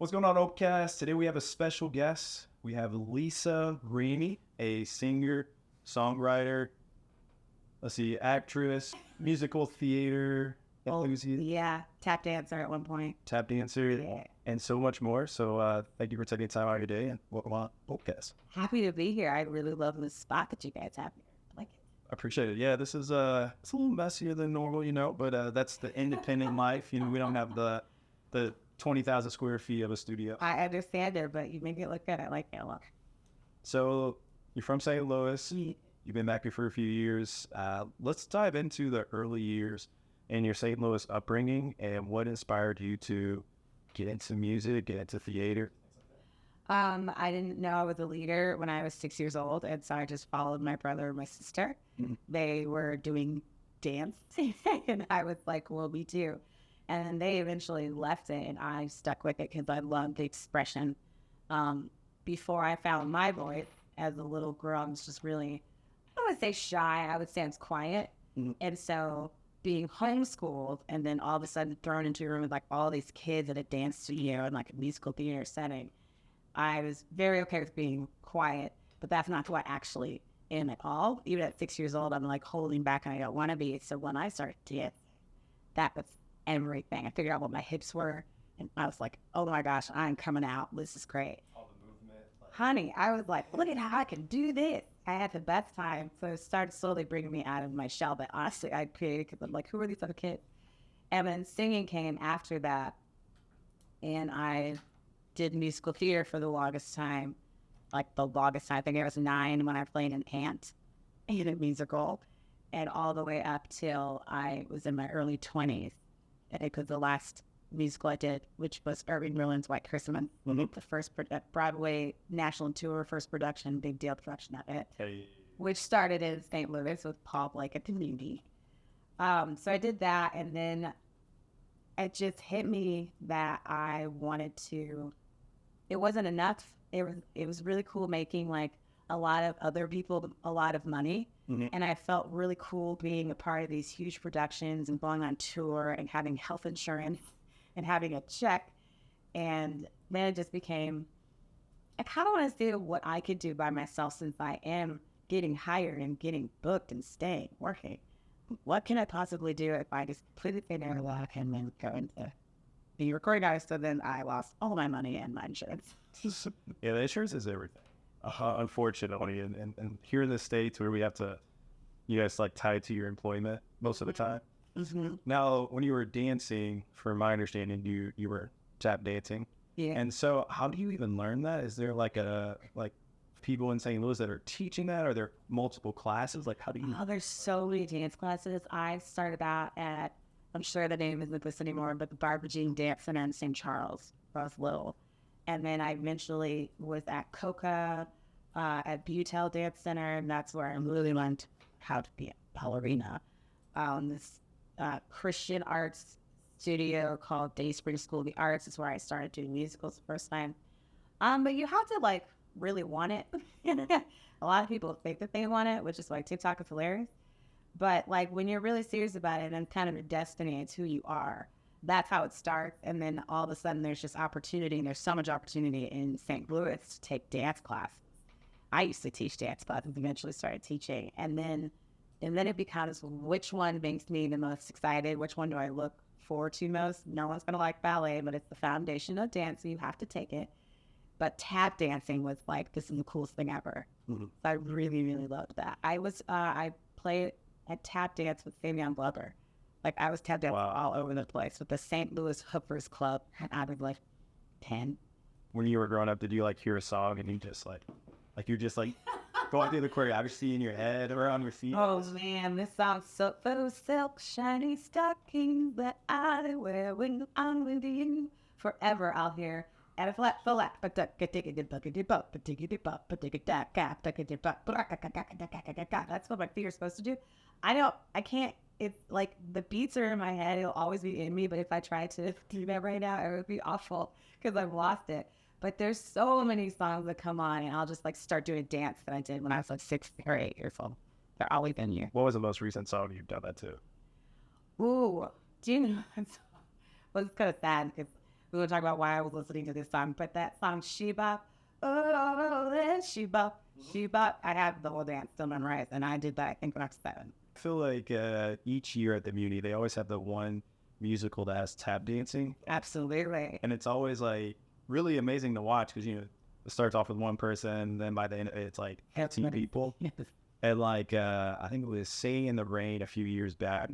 What's going on, OpeCast? Today we have a special guest. We have Lisa Ramey, a singer, songwriter, actress, musical theater enthusiast, tap dancer at one point. tap dancer, and so much more. So thank you for taking time out of your day and welcome on OpeCast. Happy to be here. I really love the spot that you guys have here. I like it. I appreciate it. Yeah, this is it's a little messier than normal, but that's the independent life. We don't have the 20,000 square feet of a studio. I understand it, but you make it look good. I like it a lot. So you're from St. Louis. You've been back here for a few years. Let's dive into the early years in your St. Louis upbringing and what inspired you to get into music, get into theater. I didn't know I was a leader when I was 6 years old, and so I just followed my brother and my sister. Mm-hmm. They were doing dance, and I was like, well, me too. And they eventually left it, and I stuck with it because I loved the expression. Before I found my voice as a little girl, I was just really, I don't want to say shy, I would say I was quiet. Mm-hmm. And so being homeschooled and then all of a sudden thrown into a room with like all these kids at a dance studio and like a musical theater setting, I was very okay with being quiet, but that's not who I actually am at all. Even at 6 years old, I'm like holding back and I don't want to be. So when I started dancing, that was everything. I figured out what my hips were, and I was like, oh my gosh, I'm coming out. This is great. All the movement. Honey, I was like, look at how I can do this. I had the best time. So it started slowly bringing me out of my shell. But honestly, I created because I'm like, who are these other kids? And then singing came after that. And I did musical theater for the longest time. Like the longest time. I think I was 9 when I played an ant in a musical. And all the way up till I was in my early 20s. And it was the last musical I did, which was Irving Berlin's White Christmas. Mm-hmm. The first Broadway national tour, first production, big deal production of it, which started in St. Louis with Paul Blake at the Muny. So I did that, and then it just hit me that I wanted to. It wasn't enough. It was really cool making like a lot of other people a lot of money. Mm-hmm. And I felt really cool being a part of these huge productions and going on tour and having health insurance and having a check. And then it just became, I kind of want to see what I could do by myself since I am getting hired and getting booked and staying, working. What can I possibly do if I just put it in there and then go into being a recording artist? So then I lost all my money and my insurance. Yeah, the insurance is everything. Unfortunately, and here in the States where we have to, you guys like tied to your employment most of the time. Mm-hmm. Now, when you were dancing, from my understanding, you were tap dancing. Yeah. And so how do you even learn that? Is there like people in St. Louis that are teaching that? Are there multiple classes? Like how do you? Oh, there's so many dance classes. I started out at, I'm sure the name isn't this anymore, but the Barbara Jean Dance Center in St. Charles when I was little. And then I eventually was at Coca, at Butel Dance Center, and that's where I really learned how to be a ballerina. This Christian arts studio called Day Spring School of the Arts is where I started doing musicals the first time. But you have to like really want it. A lot of people think that they want it, which is why TikTok is hilarious. But like when you're really serious about it and kind of your destiny, it's who you are. That's how it starts. And then all of a sudden there's just opportunity, and there's so much opportunity in St. Louis to take dance classes. I used to teach dance classes, eventually started teaching. And then it becomes which one makes me the most excited? Which one do I look forward to most? No one's going to like ballet, but it's the foundation of dance, so you have to take it. But tap dancing was like, this is the coolest thing ever. Mm-hmm. So I really, really loved that. I played at tap dance with Savion Glover. Like I was tap dancing all over the place with the St. Louis Hoopers Club, and I was like 10. When you were growing up, did you like hear a song and you just like you're just like going through the choreography in your head or on your feet? Oh man, this song's so those silk shiny stockings that I wear when I'm with you. Forever I'll hear at a flat, that's what my feet are supposed to do. I can't, it's like the beats are in my head, it'll always be in me, but if I try to do that right now, it would be awful because I've lost it. But there's so many songs that come on and I'll just like start doing dance that I did when I was like 6 or 8 years old. They're always in you. What was the most recent song you've done that to? Ooh, do you know? Well, it's kind of sad because we will talk about why I was listening to this song. But that song, Sheba, oh, then Sheba, Sheba, I have the whole dance still memorized. And I did that, I think, when I was 7. I feel like each year at the Muny, they always have the one musical that has tap dancing. Absolutely. And it's always like really amazing to watch because, you know, it starts off with one person, and then by the end of it, it's like 15 people. And like, I think it was Singing in the Rain a few years back.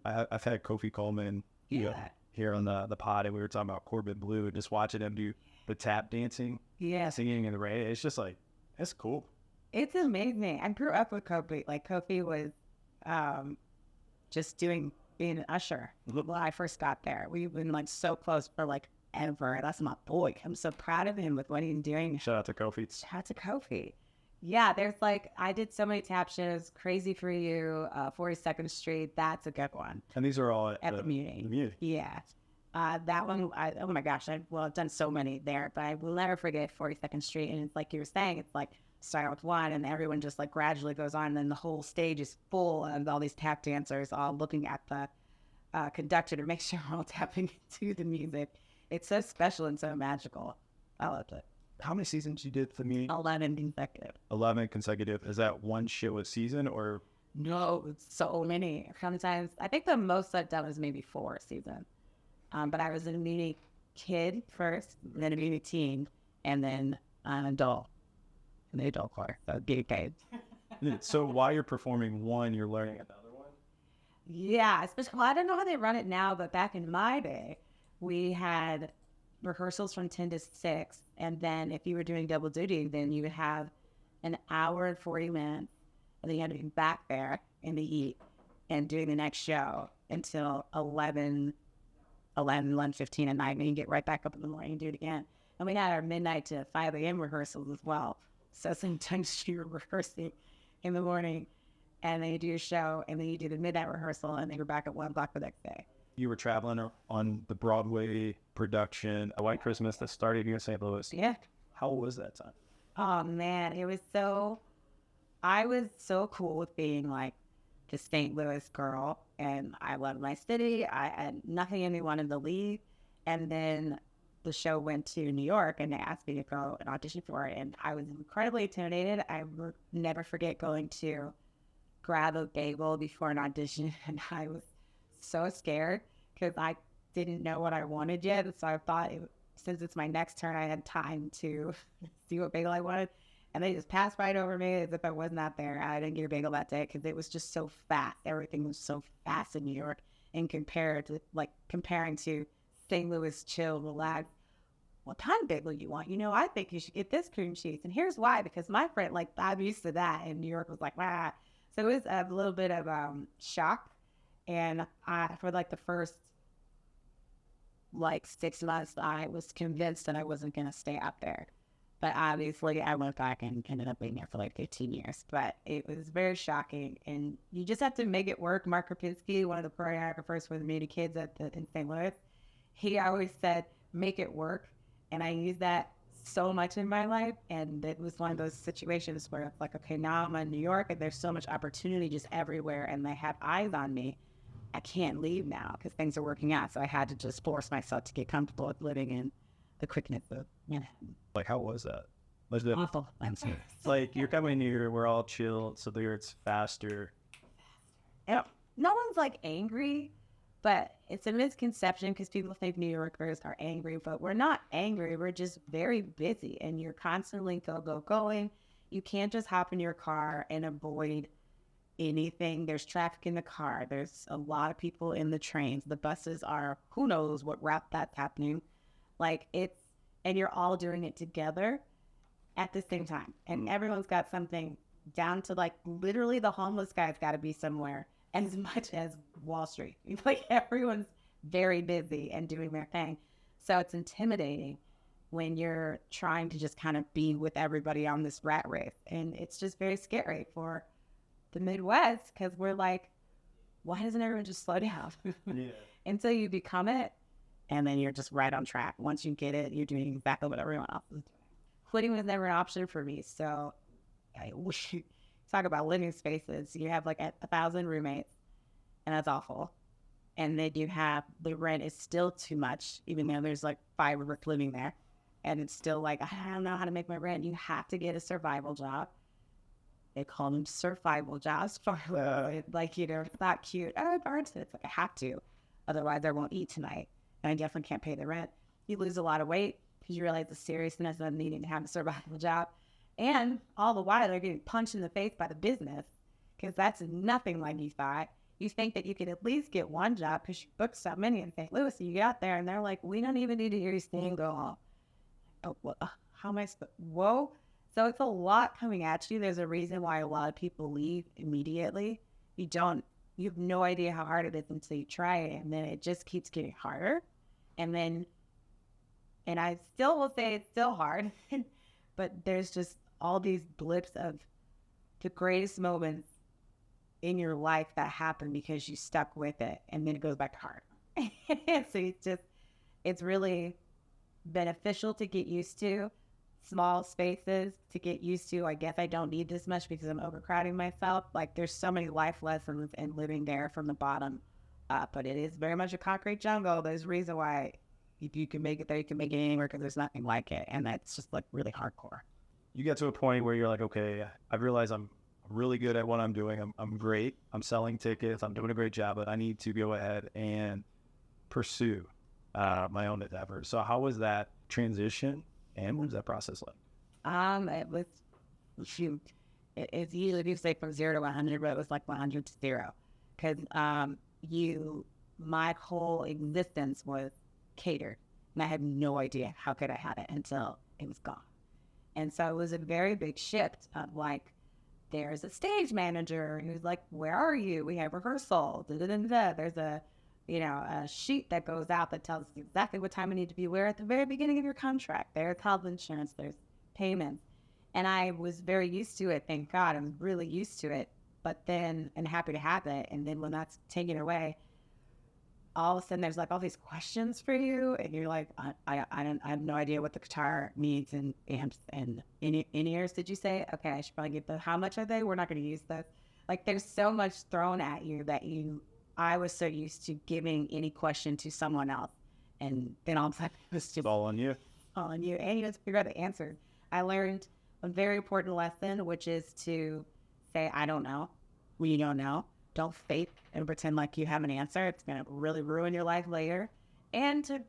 I've had Kofi Coleman here on the pod, and we were talking about Corbin Blue and just watching him do the tap dancing, Singing in the Rain. It's just like, it's cool. It's amazing. I grew up with Kofi. Like, Kofi was just being an usher when I first got there. We've been like so close for like ever. That's my boy. I'm so proud of him with what he's doing. Shout out to Kofi. Shout out to Kofi. Yeah, there's like, I did so many tap shows. Crazy for You, 42nd Street. That's a good one. And these are all at the Muny. Yeah. That one, oh my gosh, I've done so many there, but I will never forget 42nd Street. And it's like you were saying, it's like start with one and everyone just like gradually goes on. And then the whole stage is full of all these tap dancers all looking at the conductor to make sure we're all tapping into the music. It's so special and so magical. I loved it. How many seasons you did for me? 11 consecutive. 11 consecutive. Is that one show a season or? No, it's so many. Sometimes, I think the most I've done was maybe 4 seasons. But I was a Muny kid first, then a Muny teen, and then an adult in the adult choir. So getting paid. So while you're performing one, you're learning another one? Yeah, especially, well, I don't know how they run it now, but back in my day, we had rehearsals from 10 to 6, and then if you were doing double duty, then you would have an hour and 40 minutes, and then you had to be back there in the heat and doing the next show until 11:15 at night, and you get right back up in the morning and do it again. And we had our midnight to 5 a.m. rehearsals as well. So sometimes you're rehearsing in the morning, and then you do your show, and then you do the midnight rehearsal, and then you're back at 1 o'clock the next day. You were traveling on the Broadway production, A White Christmas, that started here in St. Louis. Yeah. How was that time? Oh, man. I was so cool with being like the St. Louis girl, and I loved my city. I had nothing in me wanted to leave. And then the show went to New York, and they asked me to go and audition for it. And I was incredibly intimidated. I will never forget going to grab a bagel before an audition, and I was so scared because I didn't know what I wanted yet. So I thought, since it's my next turn, I had time to see what bagel I wanted. And they just passed right over me as if I was not there. I didn't get a bagel that day because it was just so fast. Everything was so fast in New York, and comparing to St. Louis, chill, relax. What kind of bagel you want? You know, I think you should get this cream cheese. And here's why, because my friend, like, I'm used to that. And New York was like, wow. So it was a little bit of shock. And for like the first 6 months, I was convinced that I wasn't going to stay up there. But obviously I went back and ended up being there for like 15 years. But it was very shocking. And you just have to make it work. Mark Rapinski, one of the choreographers for the Muny kids in St. Louis, he always said, make it work. And I use that so much in my life. And it was one of those situations where it's like, okay, now I'm in New York and there's so much opportunity just everywhere. And they have eyes on me. I can't leave now because things are working out. So I had to just force myself to get comfortable with living in the quickness of Manhattan. Like, how was that? Was it awful? I'm sorry. It's like you're coming here, we're all chill, so there it's faster. No one's like angry, but it's a misconception because people think New Yorkers are angry, but we're not angry. We're just very busy, and you're constantly going. You can't just hop in your car and avoid anything. There's traffic in the car. There's a lot of people in the trains. The buses are, who knows what route that's happening. And you're all doing it together at the same time. And everyone's got something down to like literally the homeless guy's got to be somewhere as much as Wall Street. Like everyone's very busy and doing their thing. So it's intimidating when you're trying to just kind of be with everybody on this rat race. And it's just very scary for the Midwest because we're like, why doesn't everyone just slow down? Yeah. Until you become it, and then you're just right on track. Once you get it, you're doing exactly what everyone else is doing. Quitting was never an option for me. So we talk about living spaces. You have like 1,000 roommates, and that's awful. And then you have the rent is still too much, even though there's like 5 of us living there. And it's still like, I don't know how to make my rent. You have to get a survival job. They call them survival jobs. Like, it's not cute. Oh, it's like, I have to. Otherwise, I won't eat tonight. And I definitely can't pay the rent. You lose a lot of weight because you realize the seriousness of needing to have a survival job. And all the while, they're getting punched in the face by the business because that's nothing like you thought. You think that you could at least get one job because you booked so many in St. Louis. And you get out there and they're like, we don't even need to hear you sing go on. Oh, well, how am I supposed? Whoa. So it's a lot coming at you. There's a reason why a lot of people leave immediately. You have no idea how hard it is until you try it. And then it just keeps getting harder. And I still will say it's still hard, but there's just all these blips of the greatest moments in your life that happen because you stuck with it, and then it goes back to hard. So it's really beneficial to get used to small spaces, to get used to, I guess I don't need this much because I'm overcrowding myself. Like, there's so many life lessons in living there from the bottom up, but it is very much a concrete jungle. There's a reason why if you can make it there, you can make it anywhere because there's nothing like it. And that's just like really hardcore. You get to a point where you're like, okay, I realize I'm really good at what I'm doing. I'm great. I'm selling tickets. I'm doing a great job, but I need to go ahead and pursue my own endeavor. So how was that transition, and what was that process like? It was, shoot, it's usually people say from 0 to 100, but it was like 100 to 0. Because my whole existence was catered, and I had no idea how good I had it until it was gone. And so it was a very big shift of like, there's a stage manager who's like, where are you? We have rehearsal. Da-da-da-da. There's a sheet that goes out that tells you exactly what time you need to be where at the very beginning of your contract. There's health insurance, there's payments. And I was very used to it, thank God. I'm really used to it, but then, and happy to have it. And then when that's taken away, all of a sudden there's like all these questions for you. And you're like, I have no idea what the guitar needs and amps and in ears, did you say? Okay, I should probably get how much are they? We're not going to use those. Like, there's so much thrown at you that I was so used to giving any question to someone else. And then all of a sudden it was just all on you. All on you. And you have to figure out the answer. I learned a very important lesson, which is to say, I don't know. When you don't know, don't fake and pretend like you have an answer. It's going to really ruin your life later. And to,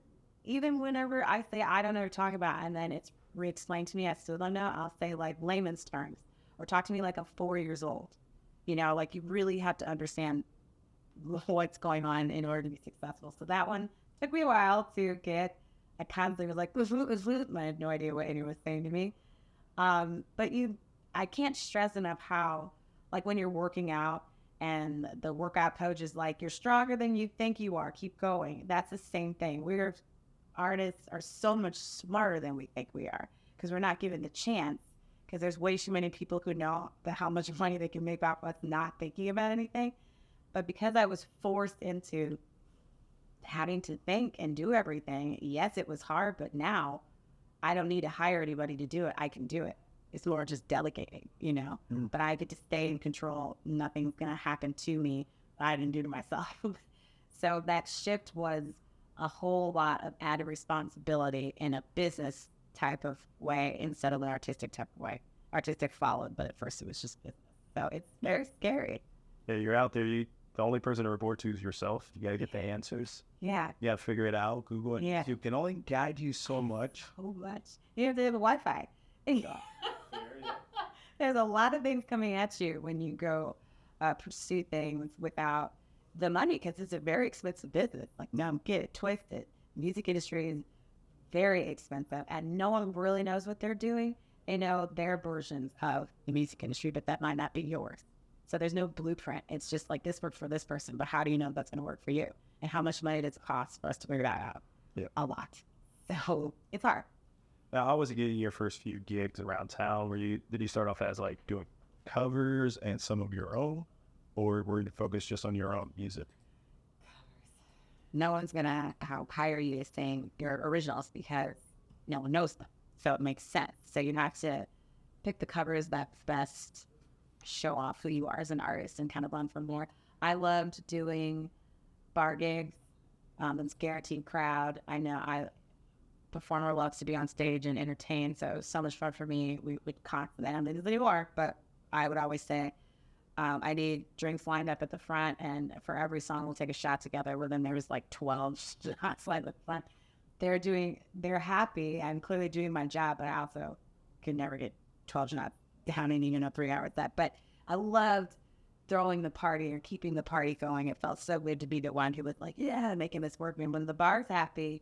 even whenever I say, I don't know what you're talking about, and then it's re-explained to me, I still don't know, I'll say like layman's terms, or talk to me like I'm 4 years old. Like you really have to understand what's going on in order to be successful. So that one took me a while to get. I constantly was like, I had no idea what anyone was saying to me. But I can't stress enough how, like when you're working out and the workout coach is like, you're stronger than you think you are, keep going. That's the same thing. Artists are so much smarter than we think we are because we're not given the chance, because there's way too many people who know how much money they can make off us not thinking about anything. But because I was forced into having to think and do everything, yes, it was hard, but now I don't need to hire anybody to do it. I can do it. It's more just delegating, but I get to stay in control. Nothing's going to happen to me that I didn't do to myself. So that shift was a whole lot of added responsibility in a business type of way instead of an artistic type of way. Artistic followed, but at first it was just business. So it's very scary. Yeah, you're out there. The only person to report to is yourself. You got to get the answers. Yeah. You got to figure it out. Google it. Yeah. You can only guide you so much. So much. You have to have a Wi-Fi. There's a lot of things coming at you when you go pursue things without the money, because it's a very expensive business. Like, don't get it twisted. Music industry is very expensive, and no one really knows what they're doing. They know their versions of the music industry, but that might not be yours. So there's no blueprint. It's just like, this worked for this person, but how do you know that's going to work for you? And how much money does it cost for us to figure that out? Yeah. A lot. So it's hard. Now, how was it getting your first few gigs around town? Did you start off as like doing covers and some of your own, or were you focused just on your own music? No one's going to hire you to sing your originals because no one knows them. So it makes sense. So you have to pick the covers that best show off who you are as an artist and kind of learn from more. I loved doing bar gigs. It's guaranteed crowd. I know performer loves to be on stage and entertain, so it was so much fun for me. We would constantly, I don't do it anymore, but I would always say, I need drinks lined up at the front, and for every song we'll take a shot together. Well, then there was like 12 shots lined up at the front. They're happy. I'm clearly doing my job, but I also could never get 12 shots down in even a 3 hour set. But I loved throwing the party or keeping the party going. It felt so good to be the one who was like, yeah, making this work. And when the bar's happy,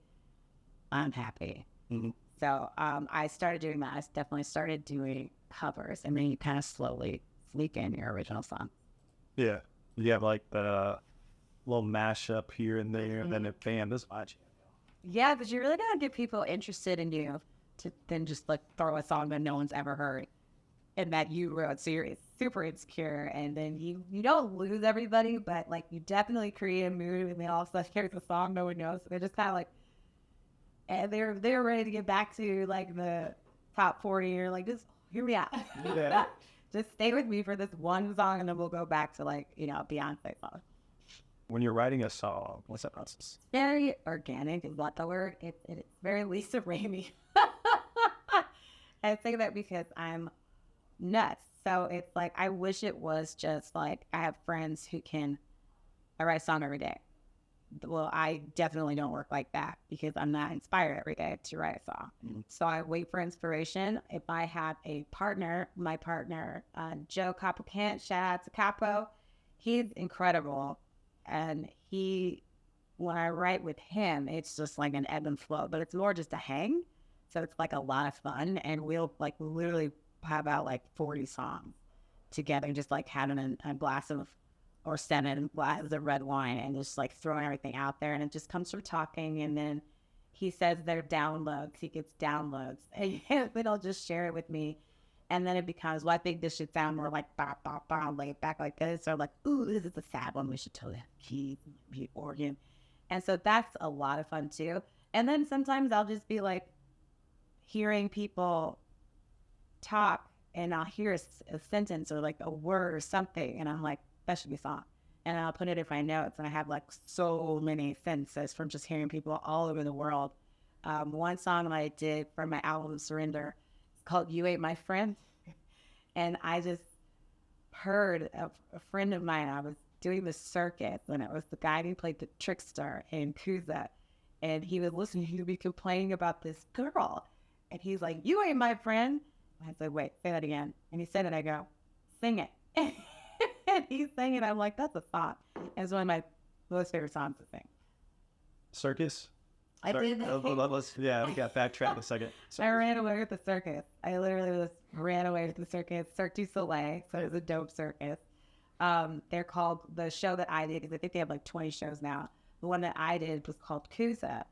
I'm happy. Mm-hmm. So I started doing that. I definitely started doing covers, and then you kind of slowly sneak in your original song. Yeah. You have like the little mashup here and there, and then it, bam, this is my jam. Yeah, but you really gotta get people interested in you to then just like throw a song that no one's ever heard and that you wrote. So you're super insecure, and then you don't lose everybody, but like you definitely create a mood, and they all of a sudden hear the song no one knows. So they're just kind of like, and they're ready to get back to like the top 40. You're like, just hear me out. Yeah. Just stay with me for this one song, and then we'll go back to like, Beyonce song. When you're writing a song, what's that process? Very organic is what the word. It's very Lisa Ramey. I say that because I'm nuts. So it's like, I wish it was just like, I have friends I write a song every day. Well, I definitely don't work like that because I'm not inspired every day to write a song. Mm-hmm. So I wait for inspiration. If I have a partner, my partner, Joe Capocant, shout out to Capo, he's incredible. And when I write with him, it's just like an ebb and flow, but it's more just a hang. So it's like a lot of fun. And we'll like literally have out like 40 songs together, just like having a glass of, or 7 glasses of red wine, and just like throwing everything out there. And it just comes from talking. And then he says they're downloads. He gets downloads, and then he'll just share it with me. And then it becomes, well, I think this should sound more like ba ba ba, laid back like this, or like, ooh, this is a sad one. We should totally have keys, organ. And so that's a lot of fun too. And then sometimes I'll just be like hearing people talk, and I'll hear a sentence or like a word or something, and I'm like, that should be a song. And I'll put it in my notes, and I have like so many sentences from just hearing people all over the world. One song that I did for my album Surrender, called You Ain't My Friend. And I just heard a friend of mine, I was doing the circus, and it was the guy who played the trickster in Kuza, and he was listening to me complaining about this girl, and he's like, you ain't my friend. I said, wait, say that again. And he said it. I go, sing it. And he's singing, I'm like, that's a song. And it's one of my most favorite songs to sing. Circus? I did. We got backtracked a second. I ran away with the circus. I literally ran away with the circus. Cirque du Soleil. So it was a dope circus. They're called, the show that I did, because I think they have like 20 shows now. The one that I did was called Kuza.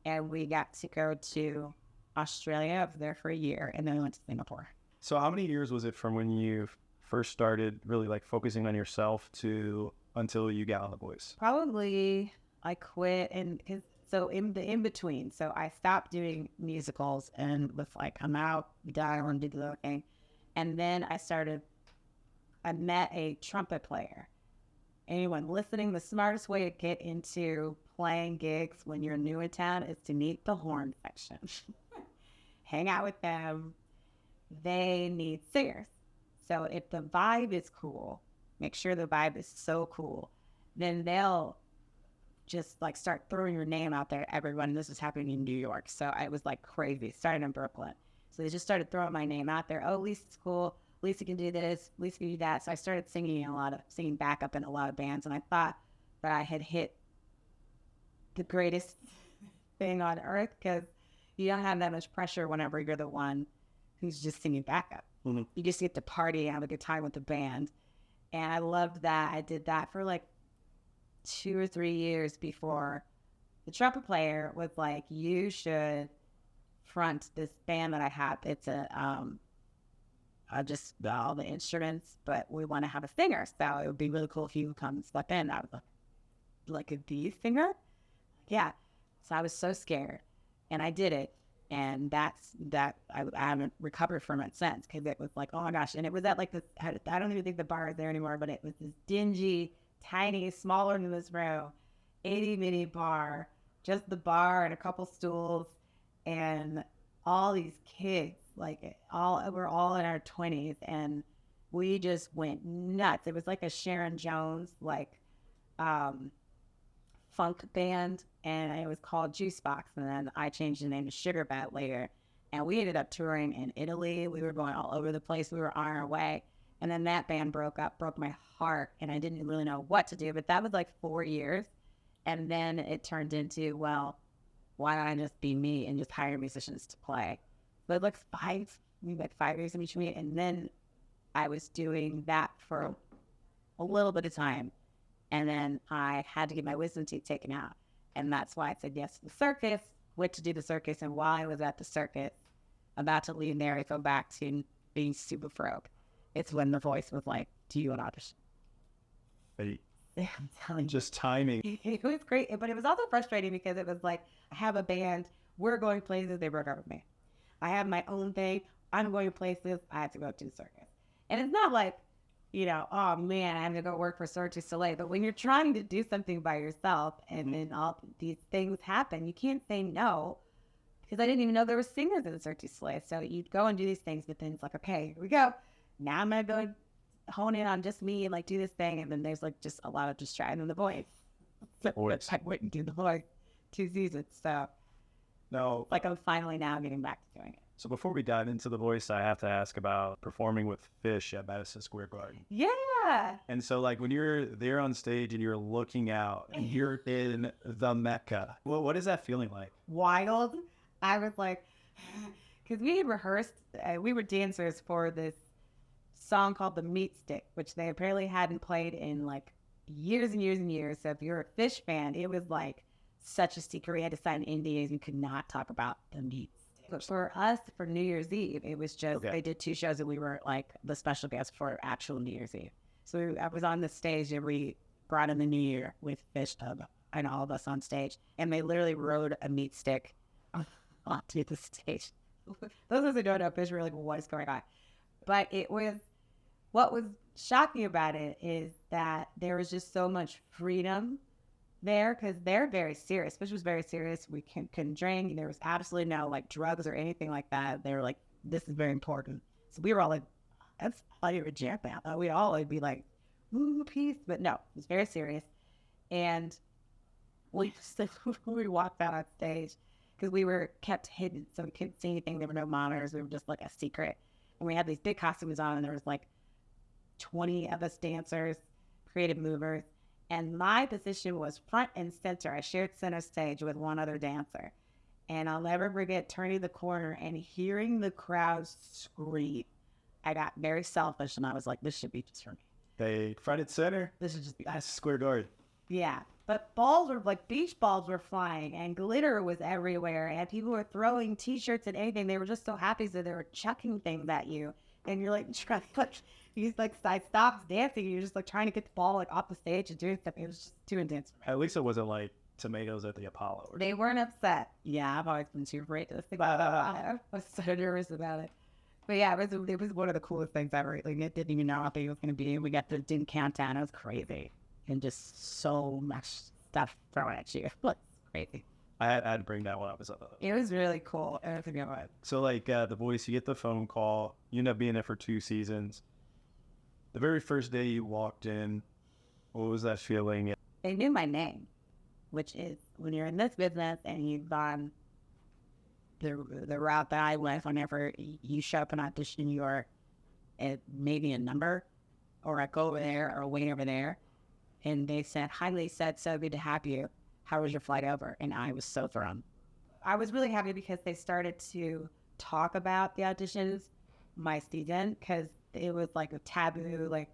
And we got to go to Australia. I was there for a year, and then we went to Singapore. So how many years was it from when you first started really like focusing on yourself to until you got on The Voice? Probably I quit, and so in the in-between, so I stopped doing musicals and was like, I'm out, done, I want to do the other thing. And then I met a trumpet player. Anyone listening, the smartest way to get into playing gigs when you're new in town is to meet the horn section. Hang out with them. They need singers. So if the vibe is cool, make sure the vibe is so cool, then they'll just like start throwing your name out there to everyone. This is happening in New York. So I was like crazy, starting in Brooklyn. So they just started throwing my name out there. Oh, Lisa's cool. Lisa can do this. Lisa can do that. So I started singing backup in a lot of bands. And I thought that I had hit the greatest thing on earth, because you don't have that much pressure whenever you're the one who's just singing backup. Mm-hmm. You just get to party and have a good time with the band. And I loved that. I did that for like 2 or 3 years before the trumpet player was like, you should front this band that I have. It's just all the instruments, but we want to have a singer. So it would be really cool if you would come and step in. I was like a D singer? Yeah. So I was so scared, and I did it. And that's that. I haven't recovered from it since, because it was like, oh my gosh. And it was at like this, I don't even think the bar is there anymore, but it was this dingy, tiny, smaller than this room. itty bitty bar, just the bar and a couple stools, and all these kids, like we're all in our 20s, and we just went nuts. It was like a Sharon Jones funk band, and it was called Juice Box, and then I changed the name to Sugar Bat later. And we ended up touring in Italy. We were going all over the place. We were on our way. And then that band broke my heart, and I didn't really know what to do. But that was like 4 years. And then it turned into, well, why don't I just be me and just hire musicians to play? But like 5 years in between. And then I was doing that for a little bit of time. And then I had to get my wisdom teeth taken out. And that's why I said yes to the circus, went to do the circus. And while I was at the circus, about to leave there, I go back to being super broke. It's when the voice was like, do you want to audition? Hey, I'm telling you. just timing. It was great, but it was also frustrating because it was like, I have a band, we're going places, they broke up with me. I have my own thing, I'm going places, I have to go to the circus. And it's not like, oh man, I have to go work for Cirque du Soleil. But when you're trying to do something by yourself and then all these things happen, you can't say no. Because I didn't even know there were singers in the Cirque du Soleil. So you'd go and do these things, but then it's like, okay, here we go. Now I'm going to go hone in on just me and like do this thing. And then there's like just a lot of distracting in the voice. So I wouldn't do the voice 2 seasons. So No. like I'm finally now getting back to doing it. So before we dive into the voice, I have to ask about performing with Fish at Madison Square Garden. Yeah. And so like when you're there on stage and you're looking out and you're in the Mecca, well, what is that feeling like? Wild. I was like, because we had rehearsed, we were dancers for this song called The Meat Stick, which they apparently hadn't played in like years and years and years. So if you're a Fish fan, it was like such a secret. We had to sign NDAs. We could not talk about The Meat Stick. But for us, for New Year's Eve, it was just, They did 2 shows and we were like the special guest for actual New Year's Eve. So I was on the stage and we brought in the new year with Fish and all of us on stage. And they literally rode a meat stick onto the stage. Those of us who don't know Fish were like, what is going on? But what was shocking about it is that there was just so much freedom there because they're very serious. Fish was very serious. We couldn't drink. There was absolutely no like drugs or anything like that. They were like, this is very important. So we were all like, that's all you would jam out. We'd all be like, ooh, peace. But no, it was very serious. And we walked out on stage because we were kept hidden. So we couldn't see anything. There were no monitors. We were just like a secret. And we had these big costumes on and there was like 20 of us dancers, creative movers. And my position was front and center. I shared center stage with one other dancer. And I'll never forget turning the corner and hearing the crowd scream. I got very selfish and I was like, this should be just for me. They front and center? This should just be That's Square Garden. Yeah. But balls were like beach balls were flying and glitter was everywhere. And people were throwing T-shirts and anything. They were just so happy. So they were chucking things at you. And you're like, trying to like, I stopped dancing. You're just like trying to get the ball like off the stage and doing stuff. It was just too intense. At least it wasn't like tomatoes at the Apollo. They weren't upset. Yeah, I've always been super afraid to think about it. I was so nervous about it. But yeah, it was one of the coolest things ever. Like, I didn't even know how big it was going to be. We got the didn't countdown. It was crazy. And just so much stuff thrown at you. It was crazy. I had to bring that one up. It was really cool. So like The Voice, you get the phone call. You end up being there for 2 seasons. The very first day you walked in, what was that feeling? They knew my name, which is when you're in this business and you've gone the route that I went. Whenever you show up and audition, you're maybe a number or I go over there or wait over there. And they said, hi, Lisa, it's so good to have you. How was your flight over? And I was so thrown. I was really happy because they started to talk about the auditions my season because it was like a taboo. Like,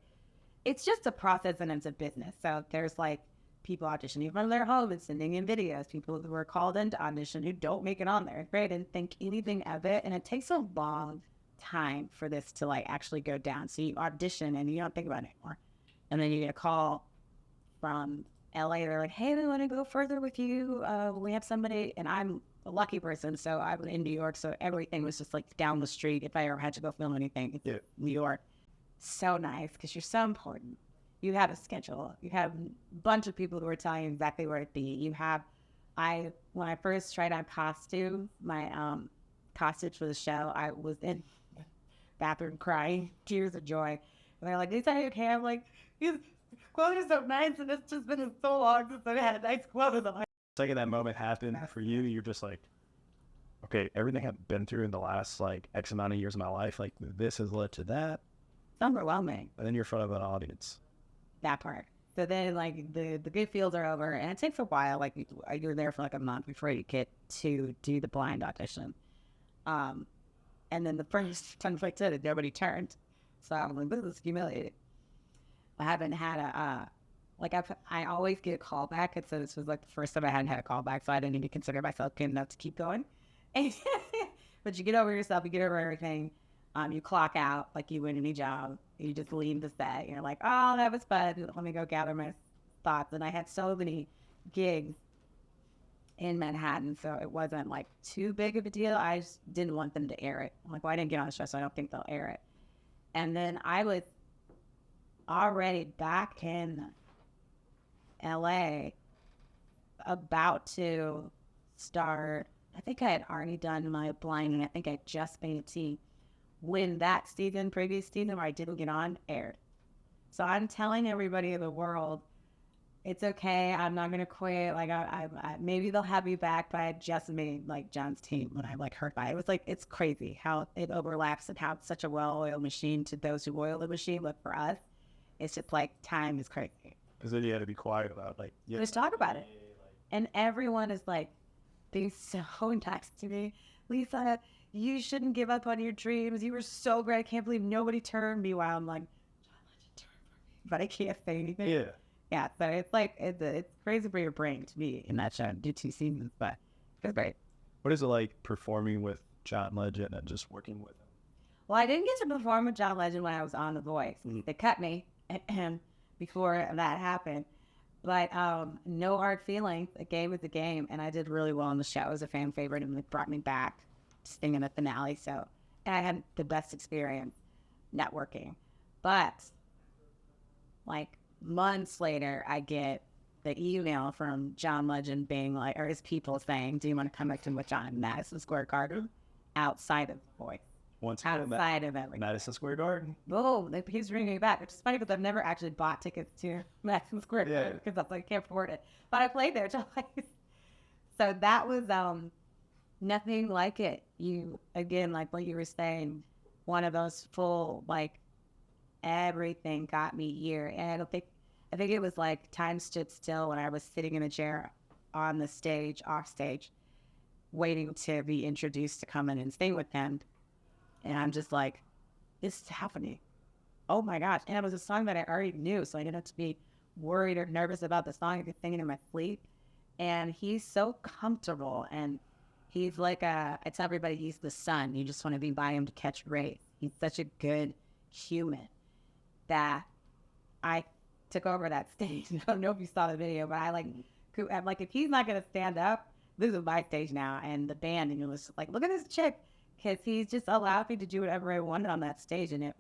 it's just a process and it's a business. So there's like people auditioning from their home and sending in videos. People who are called in to audition who don't make it on there. Right? Didn't think anything of it. And it takes a long time for this to like actually go down. So you audition and you don't think about it anymore. And then you get a call from LA, they're like, hey, we want to go further with you. We have somebody, and I'm a lucky person, so I'm in New York, so everything was just like down the street. If I ever had to go film anything, it's New York. So nice, because you're so important. You have a schedule. You have a bunch of people who are telling you exactly where to be. You have, when I first tried on costume, my costume for the show, I was in the bathroom crying, tears of joy. And they're like, is that okay? I'm like, these clothes are so nice, and it's just been so long since I've had nice clothes. I'm like, Second that moment happened for you, you're just like, okay, everything I've been through in the last like X amount of years of my life, like this has led to that. it's overwhelming. And then you're in front of an audience. That part. So then, like, the good feels are over, and it takes a while. Like, you're there for like a month before you get to do the blind audition. And then the first time I did it, nobody turned. So I'm like, this is humiliating. I haven't had I always get a call back, and so this was like the first time I hadn't had a call back, so I didn't even consider myself good enough to keep going. But you get over yourself, you get over everything. You clock out like you win any job. You just leave the set. You're like, oh, that was fun. Let me go gather my thoughts. And I had so many gigs in Manhattan, so it wasn't like too big of a deal. I just didn't want them to air it. I'm like, well, I didn't get on the show, so I don't think they'll air it. And then I was already back in LA, about to start. I think I had already done my blinding. I think I just made a team when that previous season where I didn't get on, aired. So I'm telling everybody in the world, it's okay. I'm not gonna quit. Like I maybe they'll have me back, but I just made like John's team when I like heard by it. It was like, it's crazy how it overlaps and how it's such a well-oiled machine to those who oil the machine. But for us, it's just like time is crazy. Because then you had to be quiet about like, yeah, let's talk about it. And everyone is like being so nice to me. Lisa, you shouldn't give up on your dreams. You were so great. I can't believe nobody turned. Meanwhile, I'm like, John Legend turned for me, but I can't say anything. Yeah. Yeah, so it's like, it's crazy for your brain to be in that show. Do 2 seasons, but it's great. What is it like performing with John Legend and just working with him? Well, I didn't get to perform with John Legend when I was on The Voice. They cut me before that happened. But no hard feelings. A game is a game, and I did really well on the show. I was a fan favorite, and it brought me back to sing in the finale. So I had the best experience networking. But like months later, I get the email from John Legend being like, or his people saying, do you want to come back to with John in Madison Square Garden outside of The Voice? Outside of everything. Madison Square Garden. Boom, he's bringing me back, which is funny because I've never actually bought tickets to Madison Square Garden because I was like, I can't afford it. But I played there twice. So that was nothing like it. You, again, like what you were saying, one of those full, like, everything got me here. And I think it was like time stood still when I was sitting in a chair on the stage, off stage, waiting to be introduced to come in and sing with him. And I'm just like, this is happening. Oh my gosh. And it was a song that I already knew, so I didn't have to be worried or nervous about the song. I could sing it in my sleep. And he's so comfortable. And he's like I tell everybody he's the sun. You just want to be by him to catch rays. He's such a good human that I took over that stage. I don't know if you saw the video, but I'm like, if he's not going to stand up, this is my stage now. And the band, and it was like, look at this chick. Because he's just allowed me to do whatever I wanted on that stage. And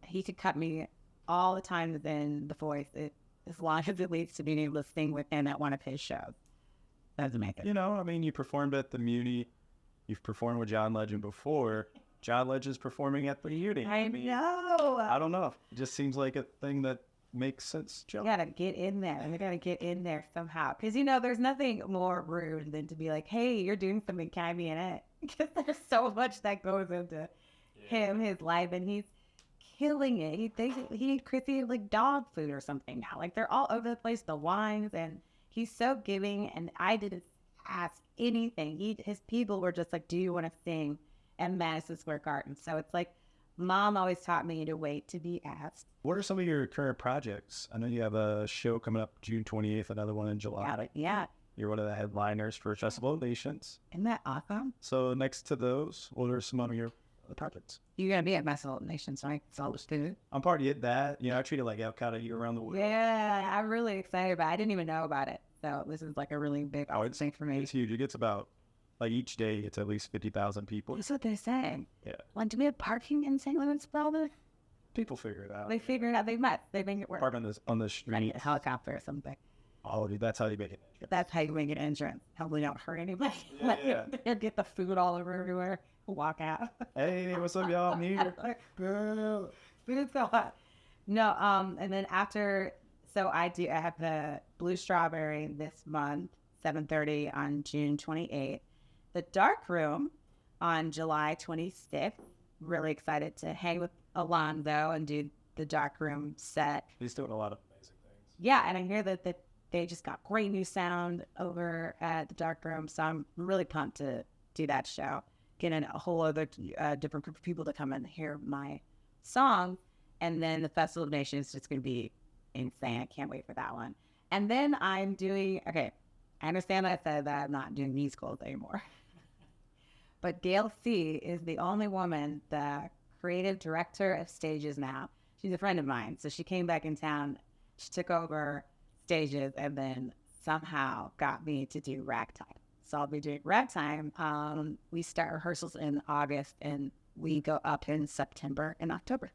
he could cut me all the time within The Voice, as long as it leads to being able to sing with him at one of his shows. That's amazing. You know, I mean, you performed at the Muny. You've performed with John Legend before. John Legend's performing at the Muny. I know. I don't know. It just seems like a thing that makes sense, Joe. You got to get in there. And they got to get in there somehow. Because, there's nothing more rude than to be like, hey, you're doing something. Can I be in it? Because there's so much that goes into him, his life, and he's killing it. He thinks he created like dog food or something now. Like they're all over the place, the wines, and he's so giving. And I didn't ask anything. His people were just like, do you want to sing at Madison Square Garden? So it's like, Mom always taught me to wait to be asked. What are some of your current projects? I know you have a show coming up June 28th, another one in July. Yeah. You're one of the headliners for Festival of Nations. Isn't that awesome? So next to those, what are some of your other projects? You're going to be at Festival of Nations, right? It's all the I'm part of that. I treat it like kind of you around the world. Yeah, I'm really excited about it. I didn't even know about it. So this is like a really big thing for me. It's huge. It gets about, like each day, it's at least 50,000 people. That's what they're saying. Yeah. Like, do we have parking in St. Louis for all this? People figure it out. They figure it out. They met. They make it work. Park on the street. A helicopter or something. Oh, dude, that's how you make it. That's how you make an entrance. Hopefully don't hurt anybody. Yeah. Get the food all over everywhere. Walk out. Hey, what's up, y'all? I'm here. Food's so hot. No, and then after, so I have the Blue Strawberry this month, 7:30 on June 28th. The Dark Room on July 26th. Really excited to hang with Alonzo and do the Dark Room set. He's doing a lot of amazing things. Yeah, and I hear that they just got great new sound over at the Dark Room, so I'm really pumped to do that show. Getting a whole other different group of people to come and hear my song, and then the Festival of Nations is just going to be insane. I can't wait for that one. And then I'm doing, okay, I understand that I said that I'm not doing musicals anymore, but Gail C. is the only woman, the creative director of stages now. She's a friend of mine, so she came back in town. She took over stages and then somehow got me to do ragtime. So I'll be doing ragtime. We start rehearsals in August and we go up in September and October.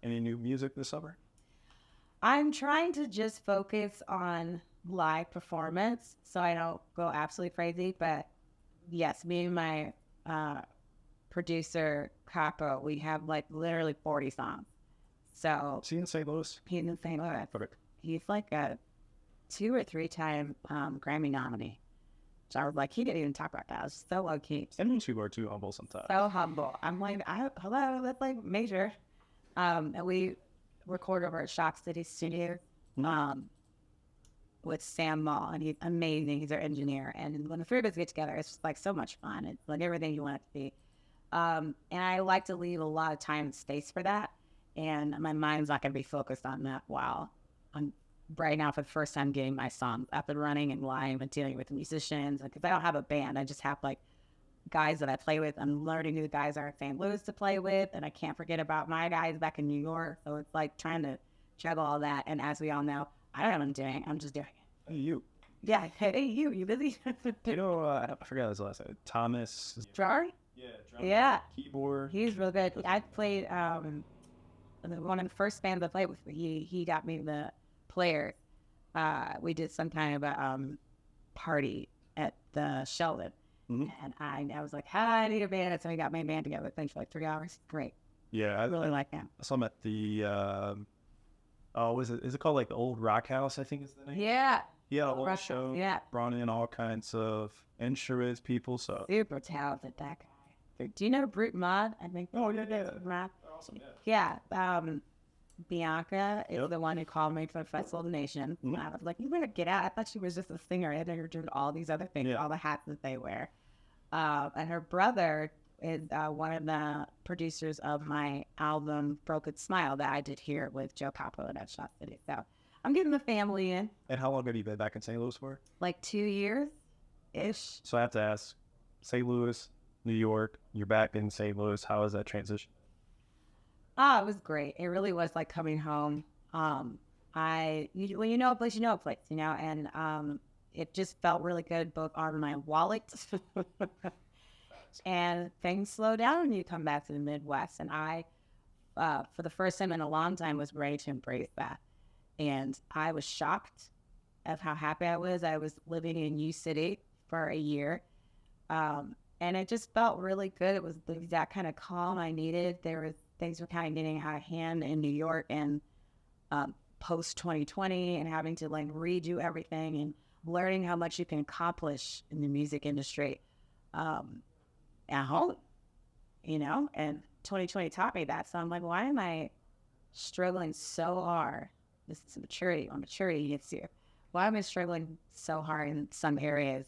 Any new music this summer? I'm trying to just focus on live performance so I don't go absolutely crazy. But yes, me and my producer, Capo, we have like literally 40 songs. So Is he in St. Louis? he's in St. Louis. Perfect. He's like a 2 or 3 time Grammy nominee. So I was like, he didn't even talk about that. I was so low key. And those people are too humble sometimes. So humble. I'm like, hello, that's like major. And we record over at Shock City Studio with Sam Mall, and he's amazing. He's our engineer. And when the three of us get together, it's just like so much fun. It's like everything you want it to be. And I like to leave a lot of time and space for that. And my mind's not going to be focused on that while I'm right now for the first time getting my songs up and running and live and dealing with musicians. Because I don't have a band. I just have like guys that I play with. I'm learning who the guys are in St. Louis to play with. And I can't forget about my guys back in New York. So it's like trying to juggle all that. And as we all know, I don't know what I'm doing. I'm just doing it. Hey, you. Yeah. Hey, you busy? You know, I forgot his last name. Thomas. Jar? Yeah. Drum, Yeah. Keyboard. He's real good. I played one of the first bands I played with. He got me the player. We did some kind of party at the Sheldon. Mm-hmm. And I was like, I need a band. And so we got my band together. Thanks for like 3 hours. Great. Yeah. I really like him. I saw him at the, is it called like the Old Rock House, I think is the name? Yeah. Yeah, a Old whole Rock show. House, yeah. Brought in all kinds of instruments, people, so. Super talented, that guy. Do you know Brute Mod? I think. Oh, yeah. Rap. Awesome, yeah. Yeah. Bianca is the one who called me for the Festival of the Nation. Mm-hmm. I was like, you better get out. I thought she was just a singer. I had her doing all these other things, Yeah. all the hats that they wear. And her brother is one of the producers of my album Broken Smile that I did here with Joe Capo at Shot City. So I'm getting the family in. And how long have you been back in St. Louis for? Like 2 years-ish. So I have to ask, St. Louis, New York, you're back in St. Louis. How is that transition? Oh, it was great. It really was like coming home. When you know a place, and it just felt really good both on my wallet and things slow down when you come back to the Midwest. And I, for the first time in a long time, was ready to embrace that. And I was shocked of how happy I was. I was living in U City for a year. And it just felt really good. It was the exact kind of calm I needed. Things were kind of getting out of hand in New York and post 2020 and having to like redo everything and learning how much you can accomplish in the music industry at home, and 2020 taught me that. So I'm like, why am I struggling so hard? This is maturity gets you. Why am I struggling so hard in some areas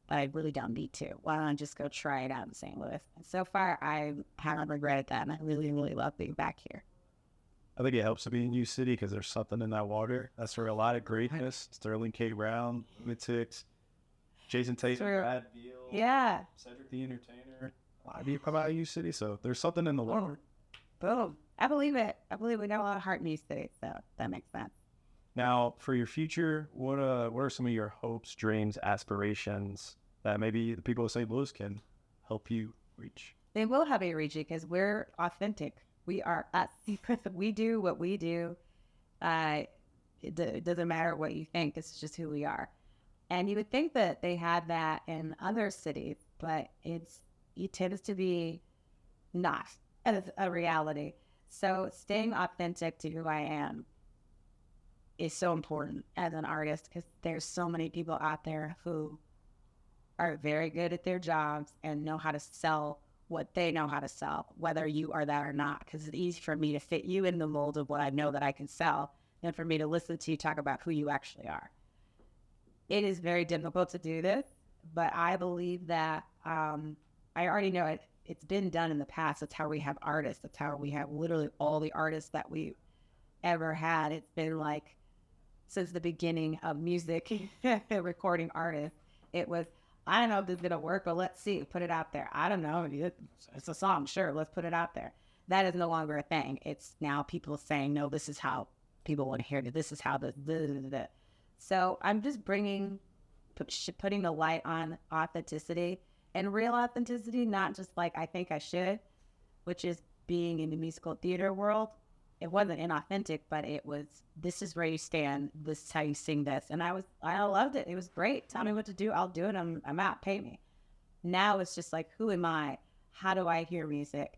that I really don't need to? Why don't I just go try it out in St. Louis? And so far, I haven't regretted that, and I really, really love being back here. I think it helps to be in New City because there's something in that water. That's where a lot of greatness. Sterling K. Brown, Lunatics, Jason Tatum, Brad Beal, Yeah. Cedric the Entertainer. A lot of you come out of U City, so there's something in the water. Boom. I believe it. I believe we got a lot of heart in New City, so that makes sense. Now, for your future, what are some of your hopes, dreams, aspirations that maybe the people of St. Louis can help you reach? They will have a reach because we're authentic. We are us. We do what we do. It doesn't matter what you think. It's just who we are. And you would think that they had that in other cities, but it tends to be not a reality. So staying authentic to who I am is so important as an artist, because there's so many people out there who are very good at their jobs and know how to sell what they know how to sell, whether you are that or not, because it's easy for me to fit you in the mold of what I know that I can sell than for me to listen to you talk about who you actually are. It is very difficult to do this, but I believe that I already know it. It's been done in the past. That's how we have artists. That's how we have literally all the artists that we ever had. It's been like since the beginning of music, recording artists. It was, I don't know if this is going to work, but let's see, put it out there. I don't know. It's a song. Sure. Let's put it out there. That is no longer a thing. It's now people saying, no, this is how people want to hear it. This is how the. So I'm just putting the light on authenticity and real authenticity, not just like I think I should, which is being in the musical theater world. It wasn't inauthentic, but it was, this is where you stand. This is how you sing this. And I loved it. It was great. Tell me what to do. I'll do it. I'm out. Pay me. Now it's just like, who am I? How do I hear music?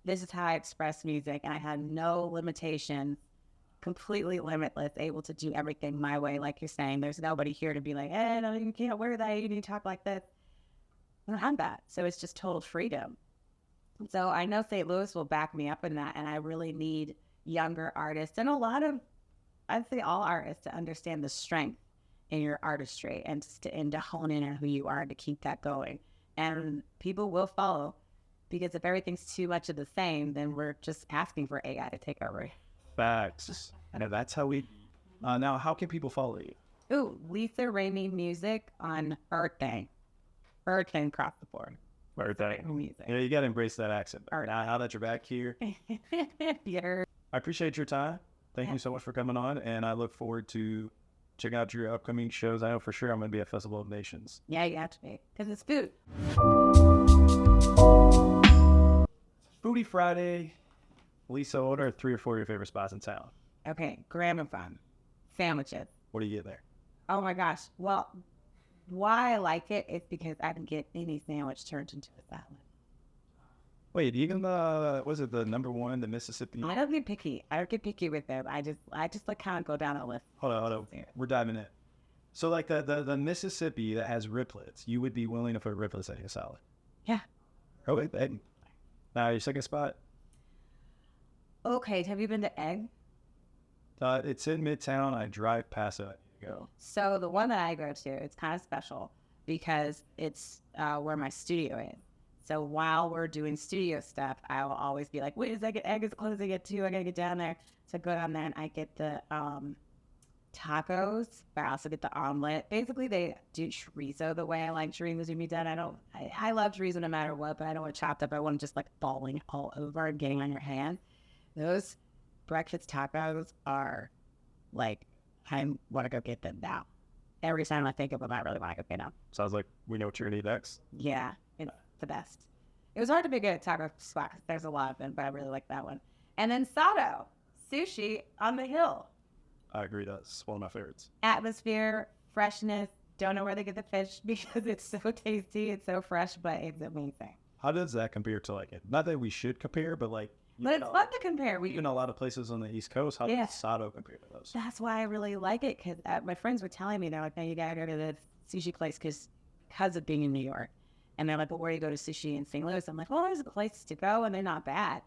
This is how I express music. And I had no limitations, completely limitless, able to do everything my way. Like you're saying, there's nobody here to be like, hey, no, you can't wear that. You need to talk like this. I don't have that. So it's just total freedom. So I know St. Louis will back me up in that, and I really need younger artists and a lot of, I'd say all artists, to understand the strength in your artistry and to hone in on who you are and to keep that going. And people will follow, because if everything's too much of the same, then we're just asking for AI to take over. Facts. And that's how we. Now, how can people follow you? Ooh, Lisa Ramey Music on Birthday across the board. Birthday. Music. Yeah, you got to embrace that accent. Now that you're back here, Yeah. I appreciate your time. Thank you so much for coming on, and I look forward to checking out your upcoming shows. I know for sure I'm going to be at Festival of Nations. Yeah, you have to be, because it's food. Foodie Friday. Lisa, what are 3 or 4 of your favorite spots in town? Okay, gramophone. Sandwiches. What do you get there? Oh my gosh. Well, why I like it is because I can get any sandwich turned into a salad. Wait, even was it the number one, the Mississippi? I don't get picky. I don't get picky with them. I just like kind of go down a list. Hold on. We're diving in. So like the Mississippi that has riplets, you would be willing to put riplets in your salad? Yeah. Oh, wait. Now, your second spot? Okay, have you been to Egg? It's in Midtown. I drive past it. I need to go. So the one that I go to, it's kind of special because it's where my studio is. So while we're doing studio stuff, I will always be like, wait a second, Egg is closing at 2. I got to get down there. So I go down there and I get the tacos, but I also get the omelet. Basically, they do chorizo the way I like chorizo to be done. I love chorizo no matter what, but I don't want it chopped up. I want it just like falling all over and getting on your hand. Those breakfast tacos are like, I want to go get them now. Every time I think of them, I really want to go get them. Sounds like we know what you're going to eat next. Yeah, it's the best. It was hard to pick a taco spot because there's a lot of them, but I really like that one. And then Sato, sushi on the hill. I agree. That's one of my favorites. Atmosphere, freshness. Don't know where they get the fish because it's so tasty. It's so fresh, but it's amazing. How does that compare to like it? Not that we should compare, but like. But it's fun to compare. Even a lot of places on the East Coast, how does Sato compare to those? That's why I really like it, because my friends were telling me, they're like, no, you got to go to the sushi place because of being in New York. And they're like, but where do you go to sushi in St. Louis? I'm like, well, there's a place to go, and they're not bad.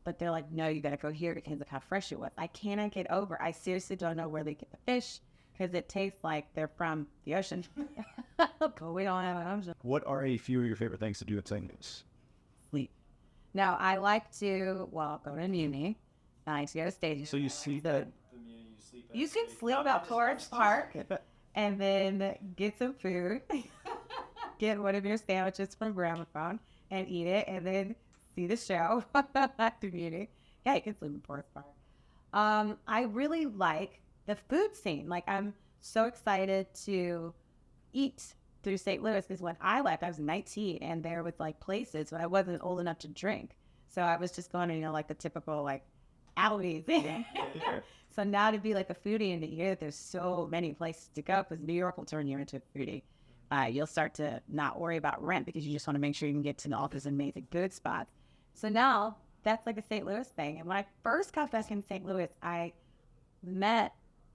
But they're like, no, you got to go here because of how fresh it was. I cannot get over. I seriously don't know where they get the fish because it tastes like they're from the ocean. But we don't have an ocean. What are a few of your favorite things to do at St. Louis? Sleep. Now, I like to, go to Muny. I like to go to stadium. So you sleep at the Muny, you can sleep at Torrance Park and then get some food. Get one of your sandwiches from Gramophone and eat it, and then see the show at the Muny. Yeah, you can sleep in Torrance Park. I really like the food scene. Like, I'm so excited to eat through St. Louis because when I left, I was 19 and there was like places, but I wasn't old enough to drink. So I was just going to, like the typical like Applebee's. So now to be like a foodie and to hear that there's so many places to go, because New York will turn you into a foodie. You'll start to not worry about rent because you just want to make sure you can get to all these amazing food spots. So now that's like a St. Louis thing. And when I first got back in St. Louis, I met,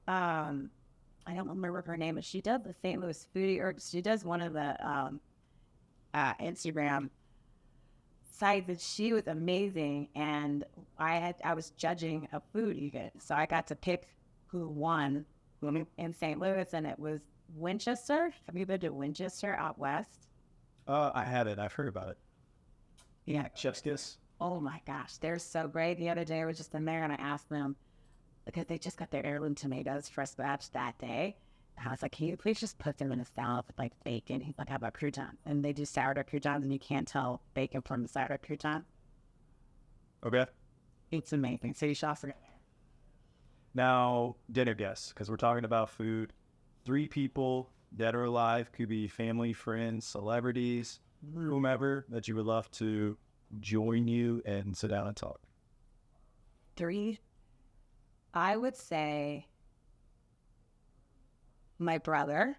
I don't remember her name, but she does the St. Louis foodie, or she does one of the Instagram sites, and she was amazing. And I was judging a food event, so I got to pick who won in St. Louis, and it was Winchester. Have you been to Winchester out west? I haven't. I've heard about it. Yeah. Chef's Kiss. Oh my gosh, they're so great. The other day I was just in there and I asked them, because they just got their heirloom tomatoes fresh batch that day. And I was like, can you please just put them in a salad with like bacon? He's like, how about croutons? And they do sourdough croutons, and you can't tell bacon from the sourdough crouton. Okay. It's amazing. So you should also go there. Now, dinner guests, because we're talking about food. 3 people, dead or alive, could be family, friends, celebrities, whomever that you would love to join you and sit down and talk. 3, I would say my brother,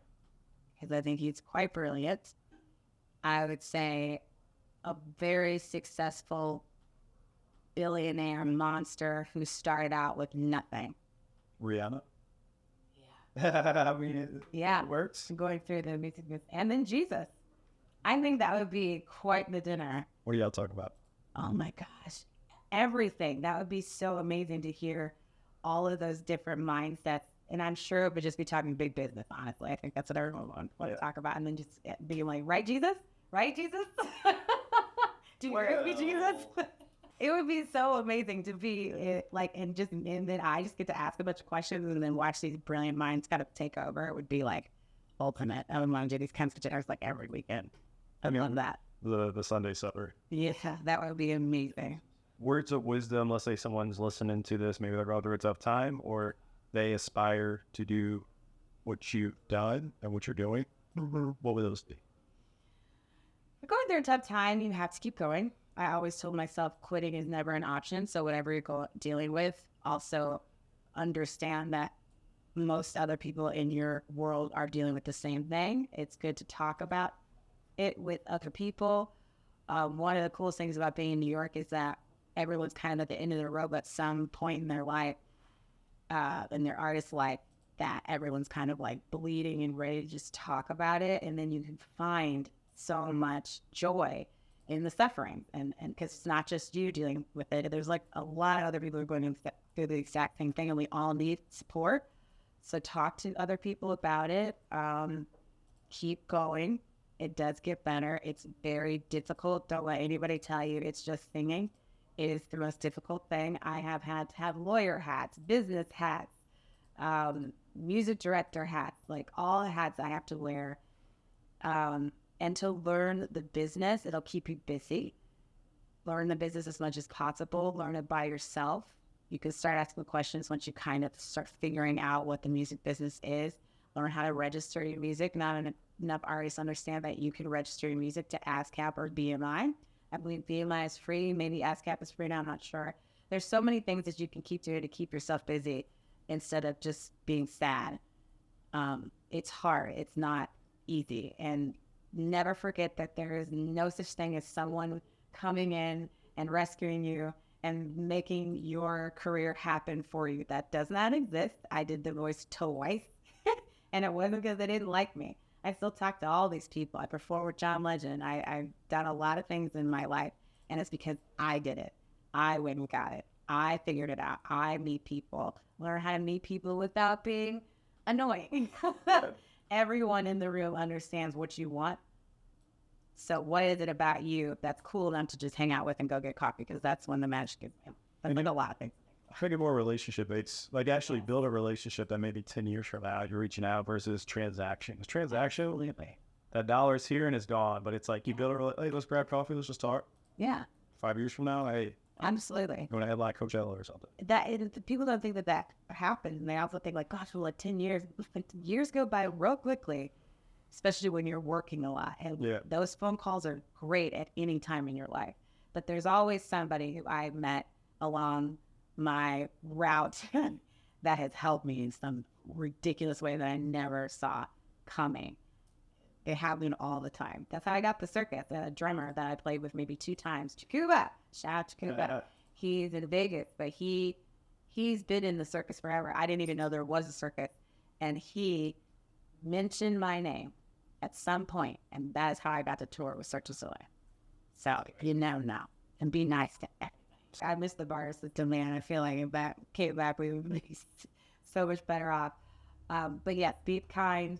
because I think he's quite brilliant. I would say a very successful billionaire monster who started out with nothing. Rihanna? Yeah. I mean, it works. Going through the music, and then Jesus. I think that would be quite the dinner. What do y'all talk about? Oh my gosh. Everything. That would be so amazing to hear all of those different mindsets. And I'm sure it would just be talking big business, honestly. I think that's what everyone wants to talk about. And then just being like, right, Jesus? Right, Jesus? Do you agree with me, Jesus? It would be so amazing to be like, and then I just get to ask a bunch of questions and then watch these brilliant minds kind of take over. It would be like ultimate. I would want to do these kinds of dinners like every weekend. I love that. The Sunday supper. Yeah, that would be amazing. Words of wisdom, let's say someone's listening to this, maybe they're going through a tough time, or they aspire to do what you've done and what you're doing. What would those be? Going through a tough time, you have to keep going. I always told myself quitting is never an option. So whatever you're dealing with, also understand that most other people in your world are dealing with the same thing. It's good to talk about it with other people. One of the coolest things about being in New York is that everyone's kind of at the end of the rope at some point in their life, in their artist life, that everyone's kind of like bleeding and ready to just talk about it. And then you can find so much joy in the suffering. And because it's not just you dealing with it. There's like a lot of other people who are going through the exact same thing, and we all need support. So talk to other people about it. Keep going. It does get better. It's very difficult. Don't let anybody tell you it's just singing. It is the most difficult thing. I have had to have lawyer hats, business hats, music director hats, like all the hats I have to wear. And to learn the business, it'll keep you busy. Learn the business as much as possible. Learn it by yourself. You can start asking questions once you kind of start figuring out what the music business is. Learn how to register your music. Not enough artists understand that you can register your music to ASCAP or BMI. I believe BMI is free. Maybe ASCAP is free now. I'm not sure. There's so many things that you can keep doing to keep yourself busy instead of just being sad. It's hard. It's not easy. And never forget that there is no such thing as someone coming in and rescuing you and making your career happen for you. That does not exist. I did the voice twice, and it wasn't because they didn't like me. I still talk to all these people. I perform with John Legend. I've done a lot of things in my life, and it's because I did it. I went and got it. I figured it out. I meet people. Learn how to meet people without being annoying. Everyone in the room understands what you want. So what is it about you that's cool enough to just hang out with and go get coffee? Because that's when the magic is. That's like a lot of things. I think more relationship based, like actually build a relationship that maybe 10 years from now you're reaching out versus transactions. Transaction, that dollar's here and it's gone, but it's like you build a relationship, hey, let's grab coffee, let's just talk. Yeah. 5 years from now, hey. Absolutely. You want to head like Coachella or something. People don't think that happens. And they also think like, gosh, well, like 10 years, years go by real quickly, especially when you're working a lot. And those phone calls are great at any time in your life. but there's always somebody who I've met along my route that has helped me in some ridiculous way that I never saw coming. It happened all the time. That's how I got the circus. A drummer that I played with maybe 2 times. Chukuba. Shout out Chukuba. He's in Vegas, but he's been in the circus forever. I didn't even know there was a circus. And he mentioned my name at some point, and that is how I got to tour with Cirque du Soleil. So you know now. And be nice to everybody. I miss the bar system, man. I feel like if that came back, we would be so much better off. But yeah, be kind,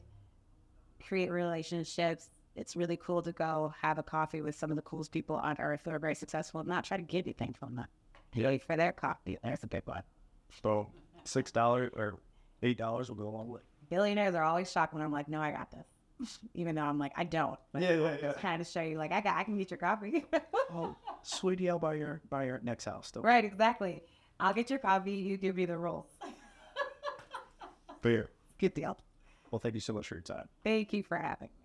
create relationships. It's really cool to go have a coffee with some of the coolest people on earth who are very successful and not try to get anything from them. Pay for their coffee. There's a big one. So $6 or $8 will go a long way. Billionaires are always shocked when I'm like, no, I got this. Even though I'm like, I don't. But Yeah. trying to show you, like, I can get your coffee. Oh, sweetie, I'll buy your next house. Though. Right, exactly. I'll get your coffee. You give me the rolls. Fair. Good deal. Well, thank you so much for your time. Thank you for having me.